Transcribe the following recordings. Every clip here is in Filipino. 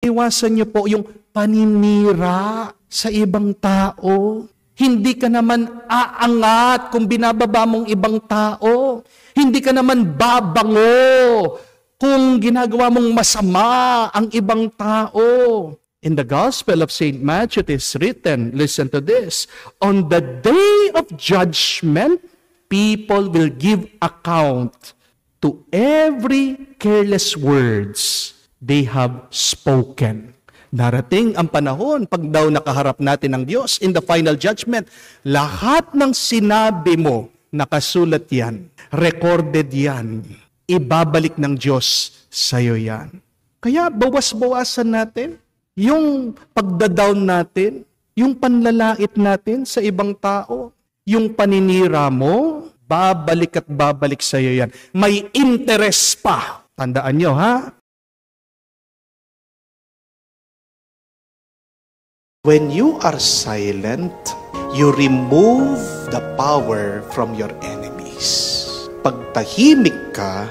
Iwasan niyo po yung paninira sa ibang tao. Hindi ka naman aangat kung binababa mong ibang tao. Hindi ka naman babango kung ginagawa mong masama ang ibang tao. In the Gospel of St. Matthew, it is written, listen to this, on the day of judgment, people will give account to every careless words they have spoken. Darating ang panahon, pag daw nakaharap natin ng Diyos in the final judgment, lahat ng sinabi mo, nakasulat yan, recorded yan, ibabalik ng Diyos sa'yo yan. Kaya bawas-bawasan natin yung pagdadown natin, yung panlalait natin sa ibang tao, yung paninira mo, babalik at babalik sa'yo yan. May interest pa. Tandaan nyo, ha? When you are silent, you remove the power from your enemies. Pag tahimik ka,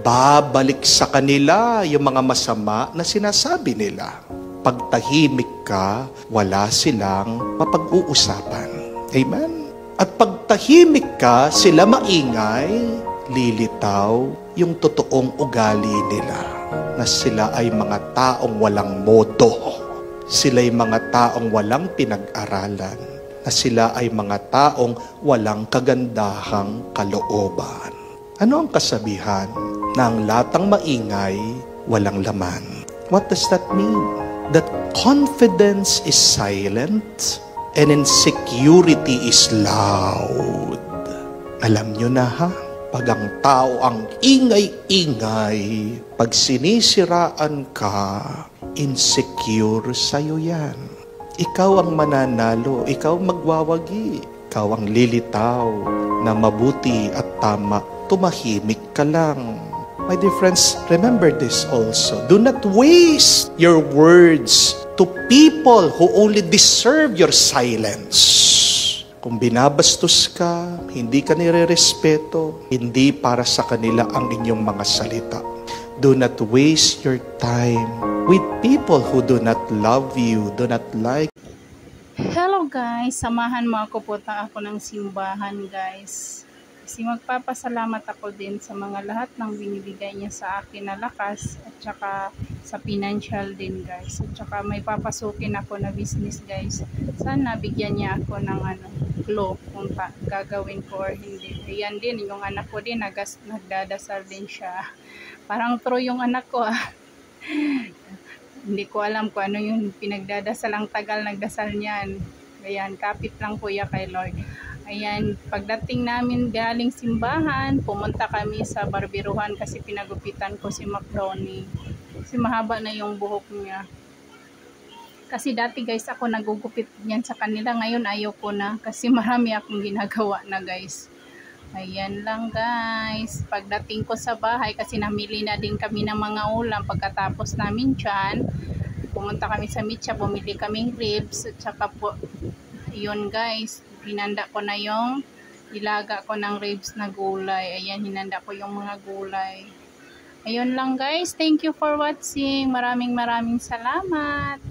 babalik sa kanila yung mga masama na sinasabi nila. Pag tahimik ka, wala silang mapag-uusapan. Amen? At pag tahimik ka, sila maingay, lilitaw yung totoong ugali nila, na sila ay mga taong walang modo. Sila'y mga taong walang pinag-aralan, na sila ay mga taong walang kagandahang kalooban. Ano ang kasabihan? Na ang latang maingay, walang laman. What does that mean? That confidence is silent and insecurity is loud. Alam nyo na ha? Pag ang tao ang ingay-ingay, pag sinisiraan ka, insecure sa'yo yan. Ikaw ang mananalo, ikaw magwawagi, ikaw ang lilitaw na mabuti at tama, tumahimik ka lang. My dear friends, remember this also. Do not waste your words to people who only deserve your silence. Kung binabastos ka, hindi ka nire-respeto, hindi para sa kanila ang inyong mga salita. Do not waste your time with people who do not love you, do not like. Hello guys, samahan mo ako, punta ako ng simbahan guys. Kasi magpapasalamat ako din sa mga lahat ng binibigay niya sa akin na lakas at saka sa financial din guys. At saka may papasukin ako na business guys. Sana bigyan niya ako ng clue kung gagawin ko or hindi. Ayan din, yung anak ko din nagdadasal din siya. Parang true yung anak ko Hindi ko alam kung ano yung pinagdadasal, ang tagal nagdasal niyan. Ayan, kapit lang po ya kay Lord. Ayan, pagdating namin galing simbahan, pumunta kami sa barberuhan kasi pinagupitan ko si Macdoni. Kasi mahaba na yung buhok niya. Kasi dati guys, ako nagugupit yan sa kanila. Ngayon ayaw ko na kasi marami akong ginagawa na guys. Ayan lang guys. Pagdating ko sa bahay, kasi namili na din kami ng mga ulam. Pagkatapos namin dyan, pumunta kami sa Mitsa, bumili kaming ribs. At saka po, yun guys, hinanda ko na yung ilaga ko ng ribs na gulay. Ayan, hinanda ko yung mga gulay. Ayun lang guys. Thank you for watching. Maraming salamat.